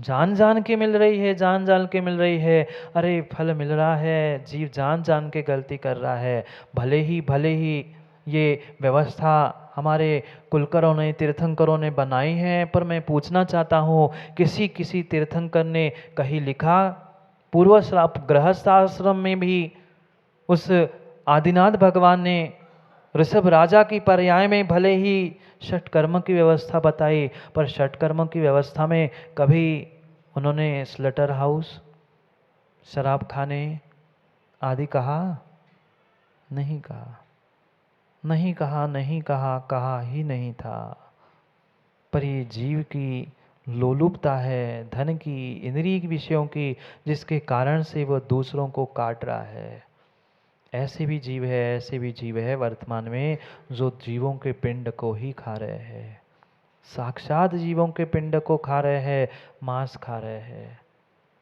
जान जान के मिल रही है, जान जान के मिल रही है। अरे फल मिल रहा है, जीव जान जान के गलती कर रहा है। भले ही ये व्यवस्था हमारे कुलकरों ने, तीर्थंकरों ने बनाई है, पर मैं पूछना चाहता हूँ, किसी किसी तीर्थंकर ने कहीं लिखा पूर्व गृहस्थ आश्रम में भी उस आदिनाथ भगवान ने ऋषभ राजा की पर्याय में भले ही षटकर्म की व्यवस्था बताई, पर षटकर्म की व्यवस्था में कभी उन्होंने स्लटर हाउस, शराब खाने आदि कहा? नहीं कहा, नहीं कहा, नहीं कहा, कहा ही नहीं था। पर ये जीव की लोलुपता है, धन की, इंद्रिय विषयों की, जिसके कारण से वह दूसरों को काट रहा है। ऐसे भी जीव है, ऐसे भी जीव है वर्तमान में जो जीवों के पिंड को ही खा रहे हैं, साक्षात जीवों के पिंड को खा रहे हैं, मांस खा रहे हैं।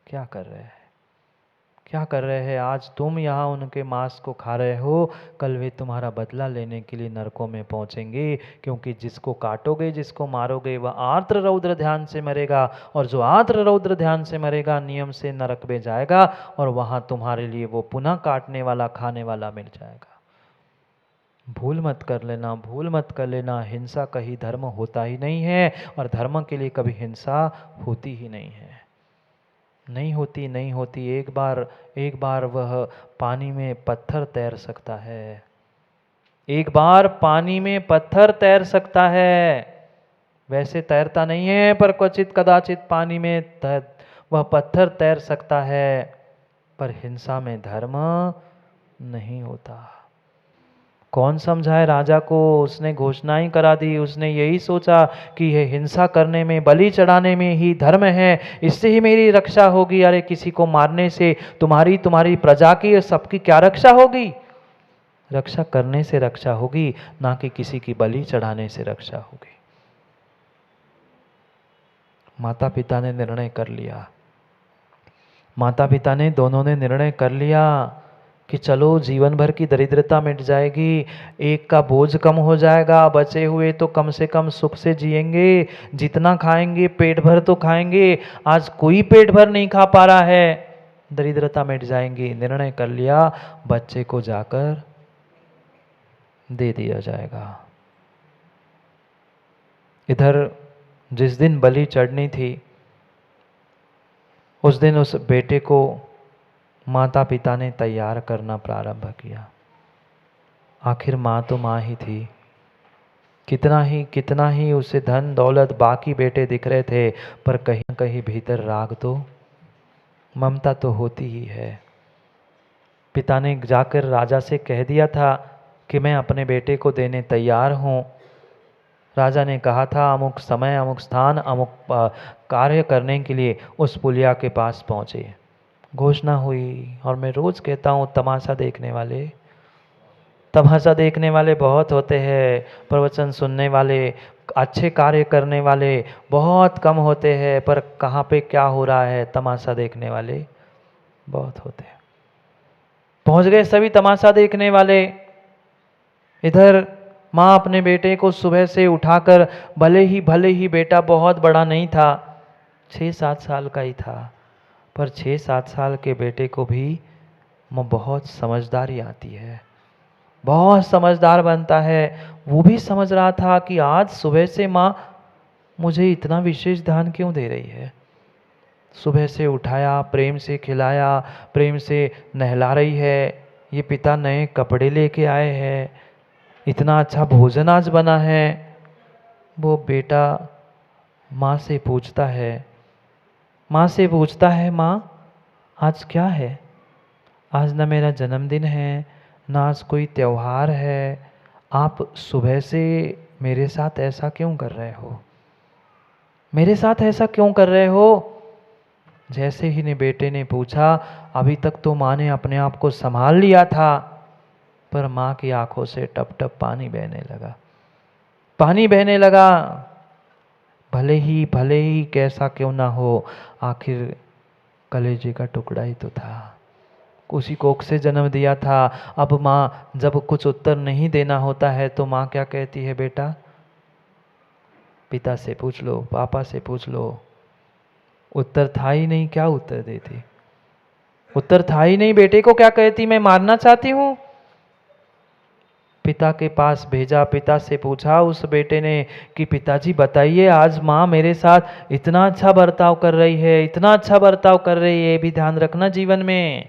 क्या कर रहे हैं, क्या कर रहे हैं? आज तुम यहाँ उनके मांस को खा रहे हो, कल वे तुम्हारा बदला लेने के लिए नरकों में पहुँचेंगे, क्योंकि जिसको काटोगे, जिसको मारोगे, वह आर्द्र रौद्र ध्यान से मरेगा, और जो आर्द्र रौद्र ध्यान से मरेगा नियम से नरक में जाएगा, और वहाँ तुम्हारे लिए वो पुनः काटने वाला, खाने वाला मिल जाएगा। भूल मत कर लेना, भूल मत कर लेना, हिंसा कहीं धर्म होता ही नहीं है, और धर्म के लिए कभी हिंसा होती ही नहीं है। नहीं होती, नहीं होती। एक बार वह पानी में पत्थर तैर सकता है, एक बार पानी में पत्थर तैर सकता है। वैसे तैरता नहीं है, पर क्वचित कदाचित पानी में वह पत्थर तैर सकता है, पर हिंसा में धर्म नहीं होता। कौन समझाए राजा को? उसने घोषणा ही करा दी, उसने यही सोचा कि यह हिंसा करने में, बलि चढ़ाने में ही धर्म है, इससे ही मेरी रक्षा होगी। अरे किसी को मारने से तुम्हारी प्रजा की, सबकी क्या रक्षा होगी? रक्षा करने से रक्षा होगी, ना कि किसी की बलि चढ़ाने से रक्षा होगी। माता पिता ने निर्णय कर लिया, माता पिता ने दोनों ने निर्णय कर लिया कि चलो जीवन भर की दरिद्रता मिट जाएगी, एक का बोझ कम हो जाएगा, बचे हुए तो कम से कम सुख से जिएंगे, जितना खाएंगे पेट भर तो खाएंगे, आज कोई पेट भर नहीं खा पा रहा है, दरिद्रता मिट जाएंगी। निर्णय कर लिया, बच्चे को जाकर दे दिया जाएगा। इधर जिस दिन बलि चढ़नी थी, उस दिन उस बेटे को माता पिता ने तैयार करना प्रारंभ किया। आखिर माँ तो माँ ही थी, कितना ही उसे धन दौलत बाकी बेटे दिख रहे थे, पर कहीं न कहीं भीतर राग तो, ममता तो होती ही है। पिता ने जाकर राजा से कह दिया था कि मैं अपने बेटे को देने तैयार हूँ। राजा ने कहा था अमुक समय, अमुक स्थान, अमुक कार्य करने के लिए उस पुलिया के पास पहुँचे। घोषणा हुई, और मैं रोज कहता हूँ तमाशा देखने वाले बहुत होते हैं, प्रवचन सुनने वाले, अच्छे कार्य करने वाले बहुत कम होते हैं, पर कहाँ पे क्या हो रहा है तमाशा देखने वाले बहुत होते हैं। पहुंच गए सभी तमाशा देखने वाले। इधर माँ अपने बेटे को सुबह से उठाकर, भले ही बेटा बहुत बड़ा नहीं था, 6-7 साल का ही था, पर 6-7 साल के बेटे को भी बहुत समझदारी आती है, बहुत समझदार बनता है। वो भी समझ रहा था कि आज सुबह से माँ मुझे इतना विशेष ध्यान क्यों दे रही है। सुबह से उठाया, प्रेम से खिलाया, प्रेम से नहला रही है, ये पिता नए कपड़े लेके आए हैं, इतना अच्छा भोजन आज बना है। वो बेटा माँ से पूछता है, माँ आज क्या है? आज ना मेरा जन्मदिन है, ना आज कोई त्योहार है, आप सुबह से मेरे साथ ऐसा क्यों कर रहे हो? मेरे साथ ऐसा क्यों कर रहे हो? जैसे ही ने बेटे ने पूछा, अभी तक तो माँ ने अपने आप को संभाल लिया था, पर माँ की आंखों से टप टप पानी बहने लगा। भले ही कैसा क्यों ना हो, आखिर कलेजे का टुकड़ा ही तो था, उसी कोख से जन्म दिया था। अब माँ जब कुछ उत्तर नहीं देना होता है तो माँ क्या कहती है, बेटा पिता से पूछ लो, पापा से पूछ लो। उत्तर था ही नहीं, क्या उत्तर देती? उत्तर था ही नहीं, बेटे को क्या कहती? मैं मारना चाहती हूँ। पिता के पास भेजा, पिता से पूछा उस बेटे ने कि पिताजी बताइए, आज माँ मेरे साथ इतना अच्छा बर्ताव कर रही है, इतना अच्छा बर्ताव कर रही है, ये भी ध्यान रखना जीवन में,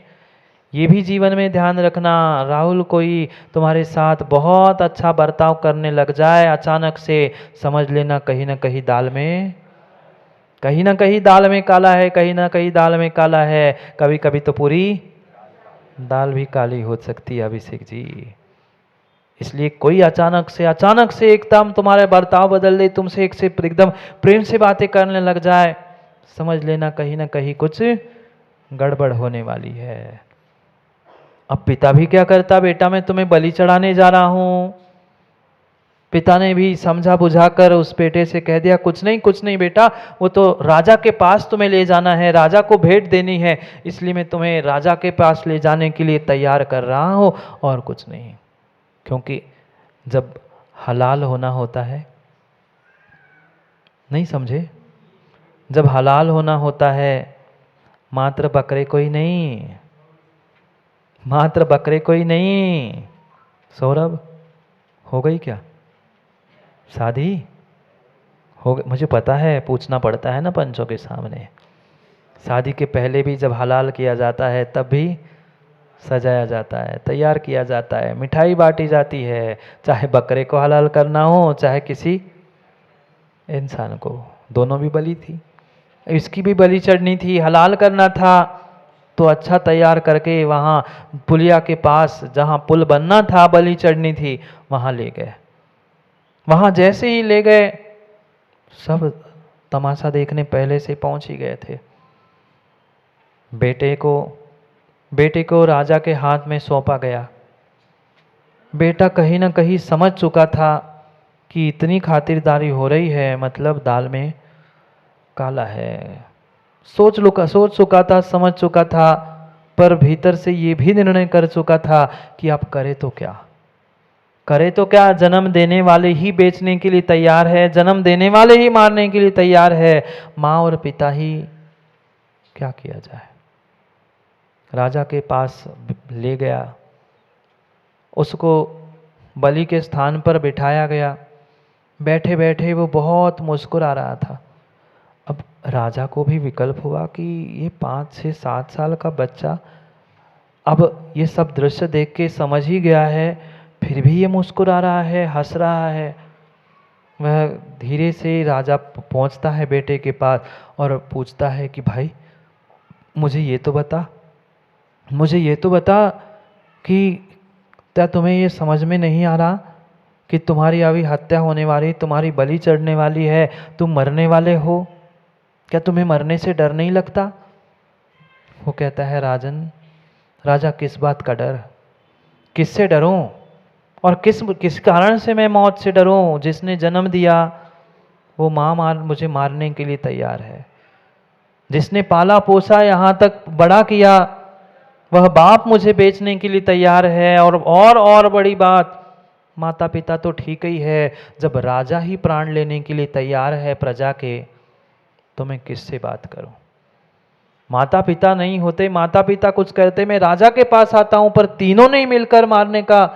ये भी जीवन में ध्यान रखना। राहुल कोई तुम्हारे साथ बहुत अच्छा बर्ताव करने लग जाए अचानक से, समझ लेना कहीं ना कहीं दाल में, कहीं ना कहीं दाल में काला है, कहीं ना कहीं दाल में काला है। कभी कभी तो पूरी दाल भी काली हो सकती है अभिषेक जी। इसलिए कोई अचानक से एकदम तुम्हारे बर्ताव बदल दे, तुमसे एक से एकदम प्रेम से बातें करने लग जाए, समझ लेना कहीं ना कहीं कुछ गड़बड़ होने वाली है। अब पिता भी क्या करता? बेटा मैं तुम्हें बलि चढ़ाने जा रहा हूं। पिता ने भी समझा बुझाकर उस बेटे से कह दिया, कुछ नहीं बेटा, वो तो राजा के पास तुम्हें ले जाना है, राजा को भेंट देनी है, इसलिए मैं तुम्हें राजा के पास ले जाने के लिए तैयार कर रहा हूं, और कुछ नहीं। क्योंकि जब हलाल होना होता है, नहीं समझे, जब हलाल होना होता है, मात्र बकरे को ही नहीं, मात्र बकरे को ही नहीं। सौरभ, हो गई क्या शादी? हो गई? मुझे पता है, पूछना पड़ता है ना पंचों के सामने। शादी के पहले भी जब हलाल किया जाता है तब भी सजाया जाता है, तैयार किया जाता है, मिठाई बांटी जाती है, चाहे बकरे को हलाल करना हो चाहे किसी इंसान को, दोनों भी बलि थी। इसकी भी बलि चढ़नी थी, हलाल करना था, तो अच्छा तैयार करके वहाँ पुलिया के पास जहाँ पुल बनना था, बलि चढ़नी थी, वहाँ ले गए। वहाँ जैसे ही ले गए, सब तमाशा देखने पहले से पहुँच ही गए थे। बेटे को राजा के हाथ में सौंपा गया। बेटा कहीं ना कहीं समझ चुका था कि इतनी खातिरदारी हो रही है, मतलब दाल में काला है। सोच चुका था, समझ चुका था, पर भीतर से ये भी निर्णय कर चुका था कि अब करे तो क्या, करे तो क्या? जन्म देने वाले ही बेचने के लिए तैयार है, जन्म देने वाले ही मारने के लिए तैयार है, माँ और पिता ही, क्या किया जाए? राजा के पास ले गया, उसको बलि के स्थान पर बिठाया गया। बैठे बैठे वो बहुत मुस्कुरा रहा था। अब राजा को भी विकल्प हुआ कि ये 5 से 7 साल का बच्चा अब ये सब दृश्य देख के समझ ही गया है, फिर भी ये मुस्कुरा रहा है, हंस रहा है। वह धीरे से राजा पहुंचता है बेटे के पास और पूछता है कि भाई मुझे ये तो बता, मुझे ये तो बता कि क्या तुम्हें ये समझ में नहीं आ रहा कि तुम्हारी अभी हत्या होने वाली, तुम्हारी बलि चढ़ने वाली है, तुम मरने वाले हो, क्या तुम्हें मरने से डर नहीं लगता? वो कहता है, राजन, राजा किस बात का डर, किससे डरूं, और किस कारण से मैं मौत से डरूं? जिसने जन्म दिया वो मुझे मारने के लिए तैयार है, जिसने पाला पोसा यहाँ तक बड़ा किया वह बाप मुझे बेचने के लिए तैयार है, और बड़ी बात, माता पिता तो ठीक ही है, जब राजा ही प्राण लेने के लिए तैयार है प्रजा के, तो मैं किससे बात करूं? माता पिता नहीं होते, माता पिता कुछ करते, मैं राजा के पास आता हूं, पर तीनों ने मिलकर मारने का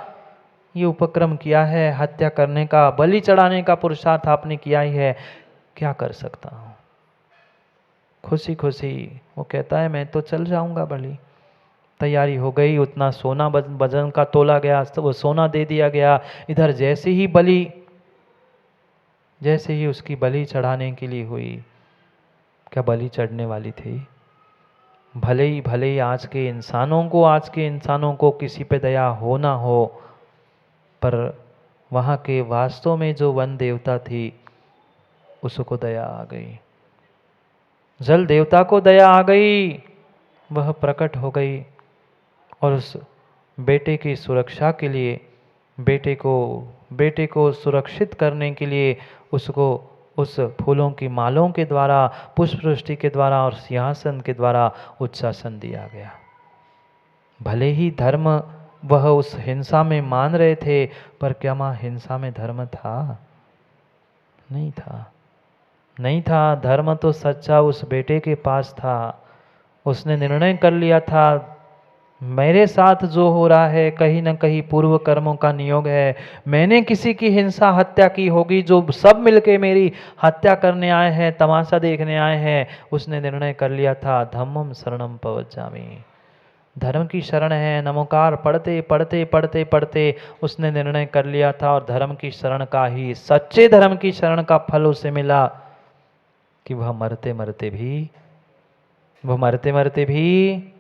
ये उपक्रम किया है, हत्या करने का, बलि चढ़ाने का पुरुषार्थ आपने किया ही है, क्या कर सकता हूं? खुशी खुशी वो कहता है, मैं तो चल जाऊंगा बलि। तैयारी हो गई, उतना सोना वजन का तोला गया, तो वो सोना दे दिया गया। इधर जैसे ही उसकी बलि चढ़ाने के लिए हुई, क्या बलि चढ़ने वाली थी? भले ही आज के इंसानों को किसी पे दया हो ना हो, पर वहाँ के वास्तव में जो वन देवता थी उसको दया आ गई, जल देवता को दया आ गई, वह प्रकट हो गई और उस बेटे की सुरक्षा के लिए, बेटे को सुरक्षित करने के लिए उसको उस फूलों की मालों के द्वारा, पुष्पवृष्टि के द्वारा और सिंहासन के द्वारा उच्चासन दिया गया। भले ही धर्म वह उस हिंसा में मान रहे थे, पर क्या मां हिंसा में धर्म था? नहीं था, नहीं था। धर्म तो सच्चा उस बेटे के पास था। उसने निर्णय कर लिया था, मेरे साथ जो हो रहा है कहीं ना कहीं पूर्व कर्मों का नियोग है। मैंने किसी की हिंसा हत्या की होगी, जो सब मिलके मेरी हत्या करने आए हैं, तमाशा देखने आए हैं। उसने निर्णय कर लिया था, धम्मम शरणम पवज्जामि, धर्म की शरण है। नमोकार पढ़ते पढ़ते पढ़ते पढ़ते उसने निर्णय कर लिया था, और धर्म की शरण का ही, सच्चे धर्म की शरण का फल उसे मिला कि वह मरते मरते भी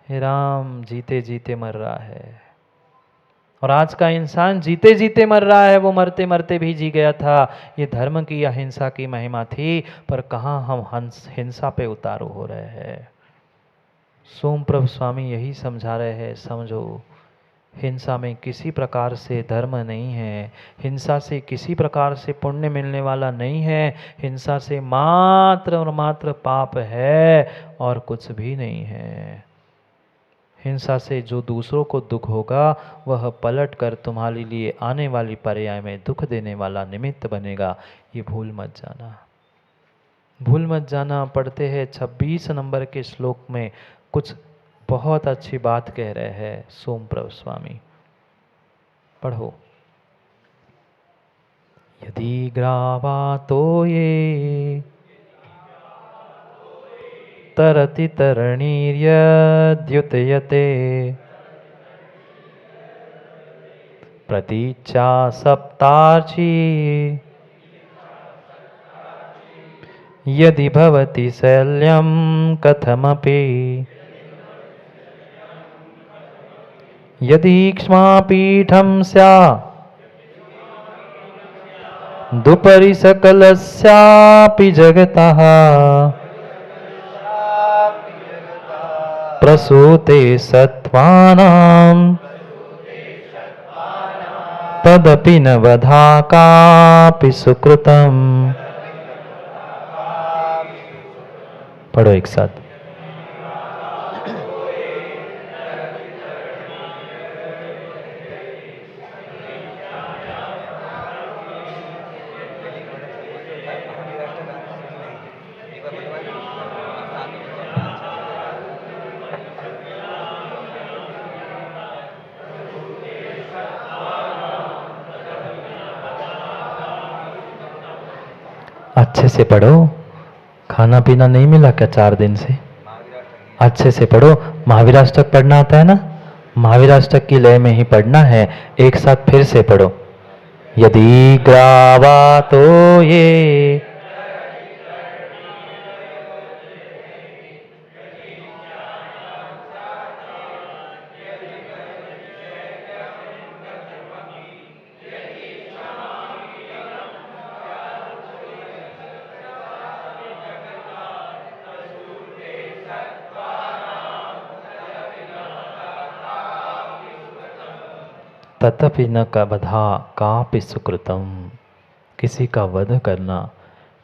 हे राम जीते जीते मर रहा है। और आज का इंसान जीते जीते मर रहा है, वो मरते मरते भी जी गया था। ये धर्म की या हिंसा की महिमा थी, पर कहाँ हम हिंसा पे उतारू हो रहे हैं। सोमप्रभ स्वामी यही समझा रहे हैं, समझो हिंसा में किसी प्रकार से धर्म नहीं है, हिंसा से किसी प्रकार से पुण्य मिलने वाला नहीं है, हिंसा से मात्र और मात्र पाप है और कुछ भी नहीं है। हिंसा से जो दूसरों को दुख होगा वह पलट कर तुम्हारे लिए आने वाली पर्याय में दुख देने वाला निमित्त बनेगा, ये भूल मत जाना, भूल मत जाना। पढ़ते हैं 26 नंबर के श्लोक में कुछ बहुत अच्छी बात कह रहे हैं सोमप्रभ स्वामी, पढ़ो। यदि ग्रावा तो ये तरति तरणीर्यद्युतयते प्रतीक्षा सप्तार्ची यदि भवति शैल्यं कथमपि यदि क्ष्मापीठं स्यादुपरि सकलस्यापि जगतः प्रसूते सत्त्वानां तदपि न वधा कापि सुकृतम्। पढ़ो एक साथ। अच्छे से पढ़ो, खाना पीना नहीं मिला क्या 4 दिन से? अच्छे से पढ़ो। महावीराष्टक पढ़ना आता है ना? महावीराष्टक की लय में ही पढ़ना है। एक साथ फिर से पढ़ो। यदि ग्रावा तो ये तथापि न वधा कापि सुकृतम, किसी का वध करना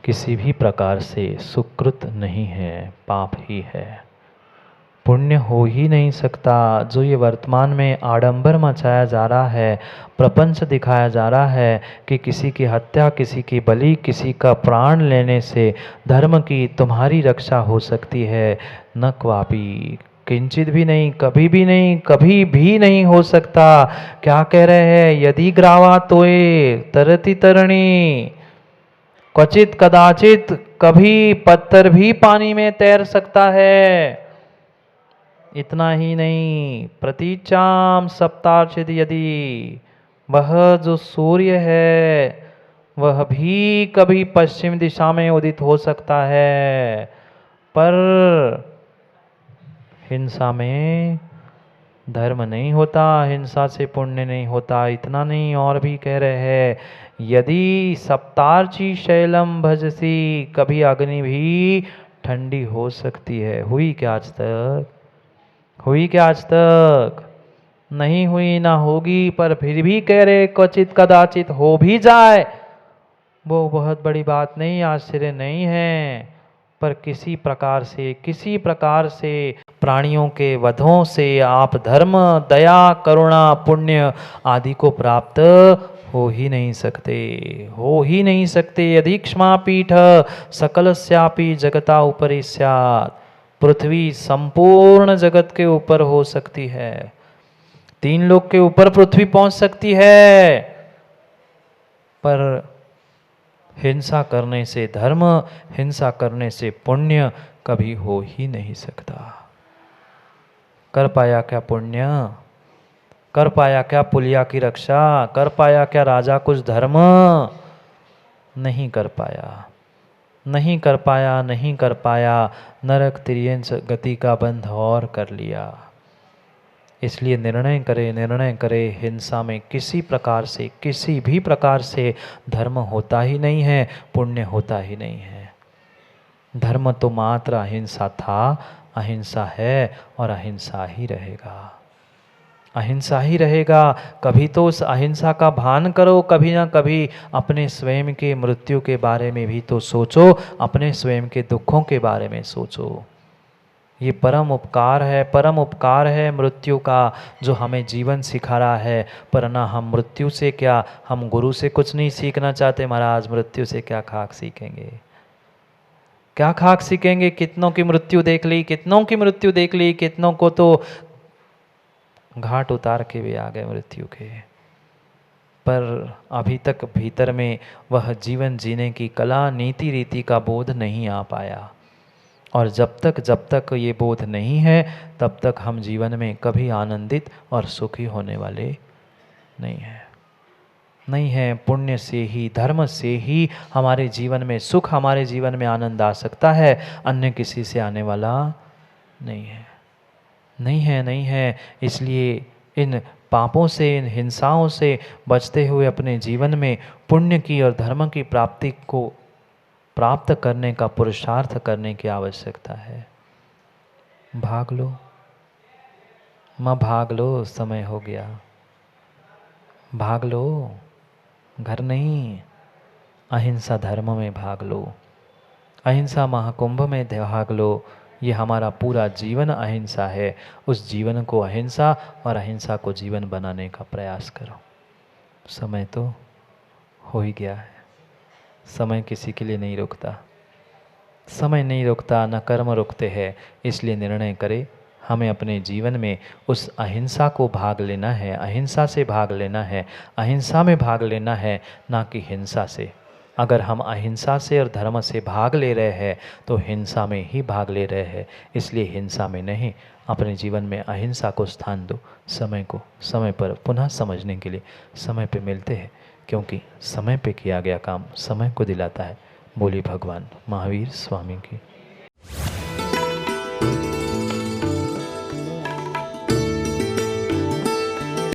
किसी भी प्रकार से सुकृत नहीं है, पाप ही है, पुण्य हो ही नहीं सकता। जो ये वर्तमान में आडंबर मचाया जा रहा है, प्रपंच दिखाया जा रहा है कि किसी की हत्या, किसी की बलि, किसी का प्राण लेने से धर्म की तुम्हारी रक्षा हो सकती है, न क्वापि, किंचित भी नहीं, कभी भी नहीं, कभी भी नहीं हो सकता। क्या कह रहे हैं? यदि ग्रावा तोये तरति तरणी, क्वचित कदाचित कभी पत्थर भी पानी में तैर सकता है। इतना ही नहीं, प्रतीचाम सप्तार्चित यदि, वह जो सूर्य है वह भी कभी पश्चिम दिशा में उदित हो सकता है, पर हिंसा में धर्म नहीं होता, हिंसा से पुण्य नहीं होता। इतना नहीं, और भी कह रहे हैं, यदि सप्तार्ची शैलम भजसी, कभी अग्नि भी ठंडी हो सकती है। हुई क्या आज तक? हुई क्या आज तक? नहीं हुई, ना होगी, पर फिर भी कह रहे क्वचित कदाचित हो भी जाए, वो बहुत बड़ी बात नहीं, आश्चर्य नहीं है। पर किसी प्रकार से प्राणियों के वधों से आप धर्म, दया, करुणा, पुण्य आदि को प्राप्त हो ही नहीं सकते, हो ही नहीं सकते। यदि क्ष्मापीठ सकलस्यापि जगता उपरि स्यात्, पृथ्वी संपूर्ण जगत के ऊपर हो सकती है, 3 लोक के ऊपर पृथ्वी पहुंच सकती है, पर हिंसा करने से धर्म, हिंसा करने से पुण्य कभी हो ही नहीं सकता। कर पाया क्या पुण्य, कर पाया क्या पुलिया की रक्षा, कर पाया क्या राजा कुछ धर्म, नहीं कर पाया, नहीं कर पाया, नहीं कर पाया। नरक तिर्यंच गति का बंध और कर लिया। इसलिए निर्णय करे, निर्णय करे, हिंसा में किसी प्रकार से, किसी भी प्रकार से धर्म होता ही नहीं है, पुण्य होता ही नहीं है। धर्म तो मात्र अहिंसा था, अहिंसा है और अहिंसा ही रहेगा, अहिंसा ही रहेगा। कभी तो उस अहिंसा का भान करो, कभी ना कभी अपने स्वयं के मृत्यु के बारे में भी तो सोचो, अपने स्वयं के दुखों के बारे में सोचो। ये परम उपकार है, परम उपकार है मृत्यु का, जो हमें जीवन सिखा रहा है। पर ना हम मृत्यु से क्या, हम गुरु से कुछ नहीं सीखना चाहते महाराज, मृत्यु से क्या खाक सीखेंगे, क्या खाक सीखेंगे। कितनों की मृत्यु देख ली, कितनों की मृत्यु देख ली, कितनों को तो घाट उतार के भी आ गए मृत्यु के, पर अभी तक भीतर में वह जीवन जीने की कला, नीति रीति का बोध नहीं आ पाया। और जब तक ये बोध नहीं है, तब तक हम जीवन में कभी आनंदित और सुखी होने वाले नहीं हैं, नहीं है। पुण्य से ही, धर्म से ही हमारे जीवन में सुख, हमारे जीवन में आनंद आ सकता है, अन्य किसी से आने वाला नहीं है, नहीं है, नहीं है। इसलिए इन पापों से, इन हिंसाओं से बचते हुए अपने जीवन में पुण्य की और धर्म की प्राप्ति को प्राप्त करने का पुरुषार्थ करने की आवश्यकता है। भाग लो, माँ भाग लो, समय हो गया, भाग लो, घर नहीं, अहिंसा धर्म में भाग लो, अहिंसा महाकुंभ में भाग लो। ये हमारा पूरा जीवन अहिंसा है, उस जीवन को अहिंसा और अहिंसा को जीवन बनाने का प्रयास करो। समय तो हो ही गया है, समय किसी के लिए नहीं रुकता, समय नहीं रुकता, न कर्म रुकते हैं। इसलिए निर्णय करें, हमें अपने जीवन में उस अहिंसा को भाग लेना है, अहिंसा से भाग लेना है, अहिंसा में भाग लेना है, ना कि हिंसा से। अगर हम अहिंसा से और धर्म से भाग ले रहे हैं तो हिंसा में ही भाग ले रहे हैं। इसलिए हिंसा में नहीं, अपने जीवन में अहिंसा को स्थान दो। समय को समय पर पुनः समझने के लिए समय पे मिलते हैं, क्योंकि समय पे किया गया काम समय को दिलाता है। बोली भगवान महावीर स्वामी की।